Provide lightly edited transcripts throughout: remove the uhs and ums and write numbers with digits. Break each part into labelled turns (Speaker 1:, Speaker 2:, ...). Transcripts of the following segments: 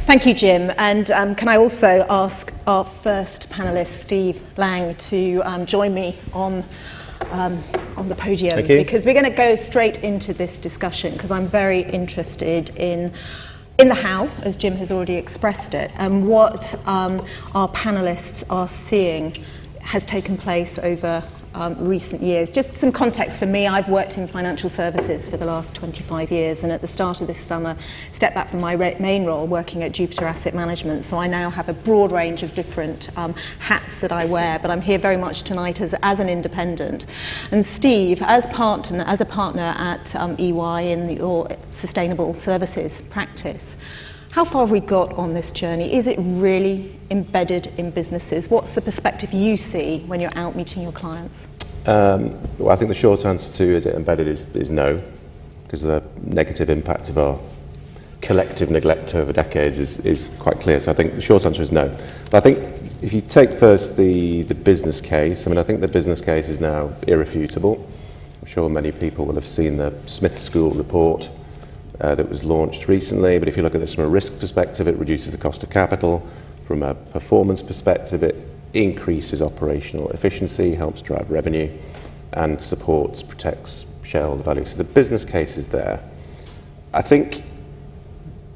Speaker 1: Thank you, Jim. And can I also ask our first panellist, Steve Lang, to join me on the podium, because we're going to go straight into this discussion, because I'm very interested in the how, as Jim has already expressed it, and what our panellists are seeing has taken place over recent years. Just some context for me, I've worked in financial services for the last 25 years, and at the start of this summer stepped back from my main role working at Jupiter Asset Management, so I now have a broad range of different hats that I wear, but I'm here very much tonight as an independent. And Steve, as a partner at EY in your sustainable services practice, how far have we got on this journey? Is it really embedded in businesses? What's the perspective you see when you're out meeting your clients?
Speaker 2: Well, I think the short answer to is it embedded is no, because the negative impact of our collective neglect over decades is quite clear. So I think the short answer is no. But I think if you take first the business case, I think the business case is now irrefutable. I'm sure many people will have seen the Smith School report that was launched recently, but if you look at this from a risk perspective, it reduces the cost of capital. From a performance perspective, it increases operational efficiency, helps drive revenue, and protects shareholder value. So the business case is there. I think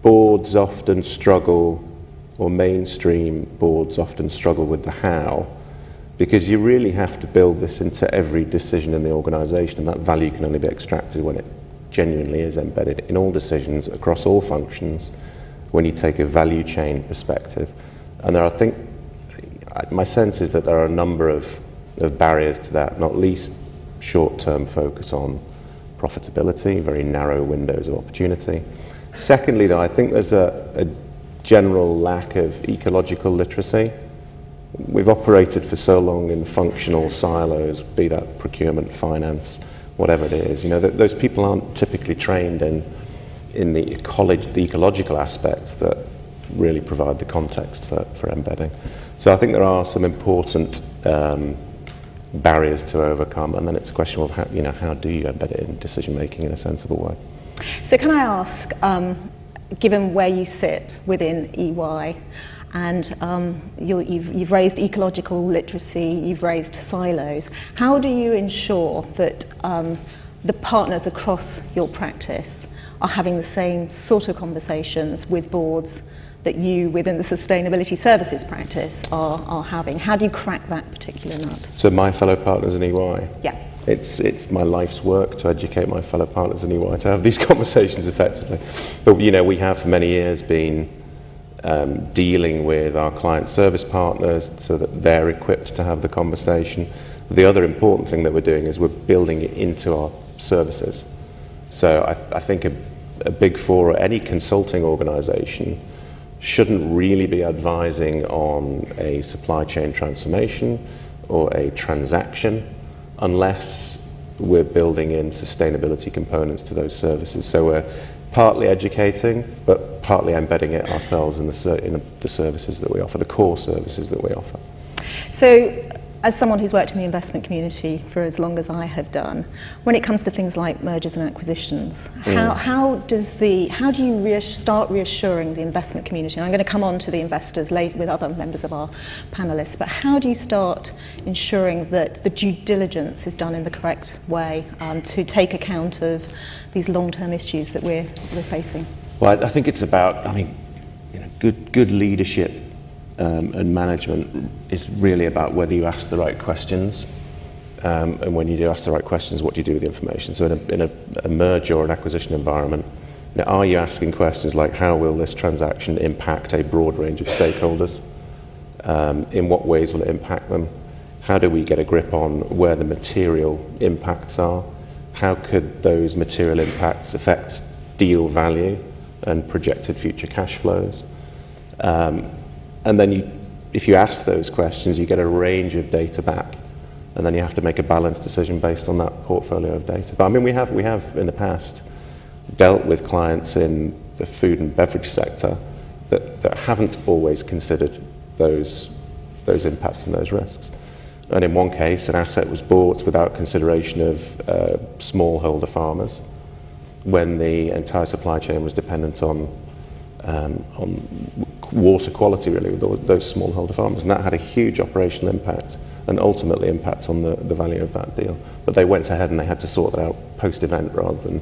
Speaker 2: boards often struggle, or mainstream boards often struggle with the how, because you really have to build this into every decision in the organisation, and that value can only be extracted when it genuinely is embedded in all decisions across all functions when you take a value chain perspective. And I think my sense is that there are a number of barriers to that, not least short-term focus on profitability, very narrow windows of opportunity. Secondly, though, I think there's a general lack of ecological literacy. We've operated for so long in functional silos, be that procurement, finance, whatever it is. Those people aren't typically trained in the ecological aspects that really provide the context for embedding. So I think there are some important barriers to overcome, and then it's a question of how do you embed it in decision making in a sensible way.
Speaker 1: So can I ask, given where you sit within EY, and you've raised ecological literacy, you've raised silos, how do you ensure that the partners across your practice are having the same sort of conversations with boards that you within the sustainability services practice are having? How do you crack that particular nut?
Speaker 2: So my fellow partners in EY?
Speaker 1: Yeah.
Speaker 2: It's my life's work to educate my fellow partners in EY to have these conversations effectively. But we have for many years been dealing with our client service partners so that they're equipped to have the conversation. The other important thing that we're doing is we're building it into our services. So I think a Big Four or any consulting organisation shouldn't really be advising on a supply chain transformation or a transaction unless we're building in sustainability components to those services. So we're partly educating, but partly embedding it ourselves in the services that we offer, the core services that we offer.
Speaker 1: So, as someone who's worked in the investment community for as long as I have done, when it comes to things like mergers and acquisitions, how do you start reassuring the investment community? And I'm going to come on to the investors later with other members of our panellists, but how do you start ensuring that the due diligence is done in the correct way to take account of these long-term issues that we're facing?
Speaker 2: Well, I think it's about, good leadership and management is really about whether you ask the right questions, and when you do ask the right questions, what do you do with the information? So in a merger or an acquisition environment, are you asking questions like, how will this transaction impact a broad range of stakeholders? In what ways will it impact them? How do we get a grip on where the material impacts are? How could those material impacts affect deal value and projected future cash flows? And then if you ask those questions, you get a range of data back, and then you have to make a balanced decision based on that portfolio of data. But we have in the past dealt with clients in the food and beverage sector that haven't always considered those impacts and those risks. And in one case, an asset was bought without consideration of smallholder farmers when the entire supply chain was dependent on water quality, really, with those smallholder farmers. And that had a huge operational impact and ultimately impact on the value of that deal. But they went ahead and they had to sort that out post-event rather than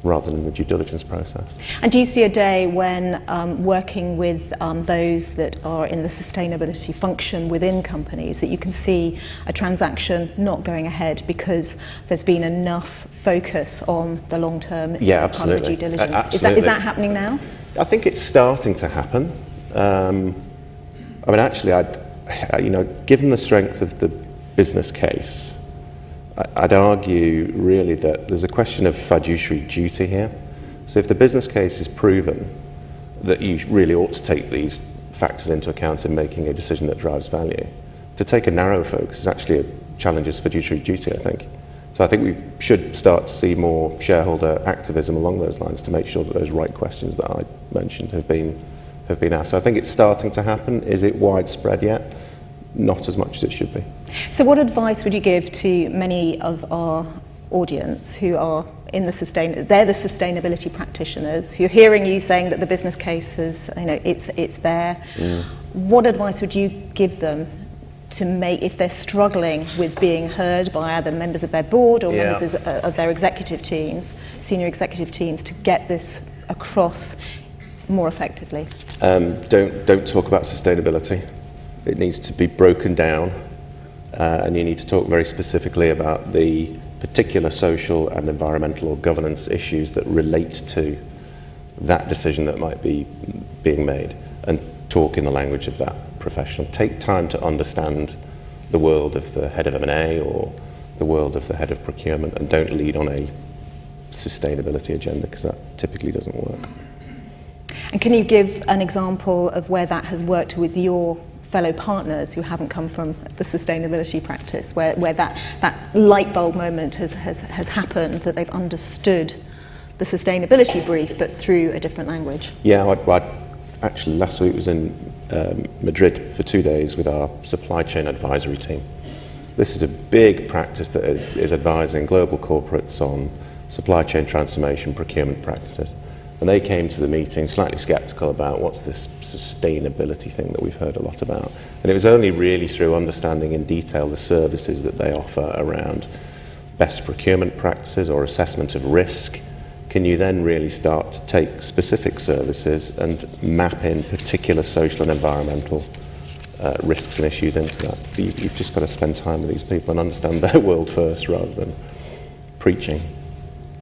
Speaker 2: in the due diligence process.
Speaker 1: And do you see a day when working with those that are in the sustainability function within companies, that you can see a transaction not going ahead because there's been enough focus on the long term as part of the due diligence?
Speaker 2: Absolutely.
Speaker 1: Is that happening now?
Speaker 2: I think it's starting to happen. I mean, actually, given the strength of the business case, I'd argue really that there's a question of fiduciary duty here. So if the business case is proven that you really ought to take these factors into account in making a decision that drives value, to take a narrow focus is actually a challenge as fiduciary duty, I think. So I think we should start to see more shareholder activism along those lines to make sure that those right questions that I mentioned have been asked. So I think it's starting to happen. Is it widespread yet? Not as much as it should be.
Speaker 1: So what advice would you give to many of our audience who are in they're the sustainability practitioners, who are hearing you saying that the business case is, it's there. What advice would you give them to make, if they're struggling with being heard by either members of their board or members of their executive teams, senior executive teams, to get this across more effectively?
Speaker 2: Don't talk about sustainability. It needs to be broken down, and you need to talk very specifically about the particular social and environmental or governance issues that relate to that decision that might be being made, and talk in the language of that professional. Take time to understand the world of the head of M&A or the world of the head of procurement, and don't lead on a sustainability agenda, because that typically doesn't work.
Speaker 1: And can you give an example of where that has worked with your fellow partners who haven't come from the sustainability practice, where that light bulb moment has happened, that they've understood the sustainability brief but through a different language?
Speaker 2: Yeah, actually last week was in Madrid for 2 days with our supply chain advisory team. This is a big practice that is advising global corporates on supply chain transformation, procurement practices. And they came to the meeting slightly sceptical about what's this sustainability thing that we've heard a lot about. And it was only really through understanding in detail the services that they offer around best procurement practices or assessment of risk, can you then really start to take specific services and map in particular social and environmental risks and issues into that. You've just got to spend time with these people and understand their world first rather than preaching.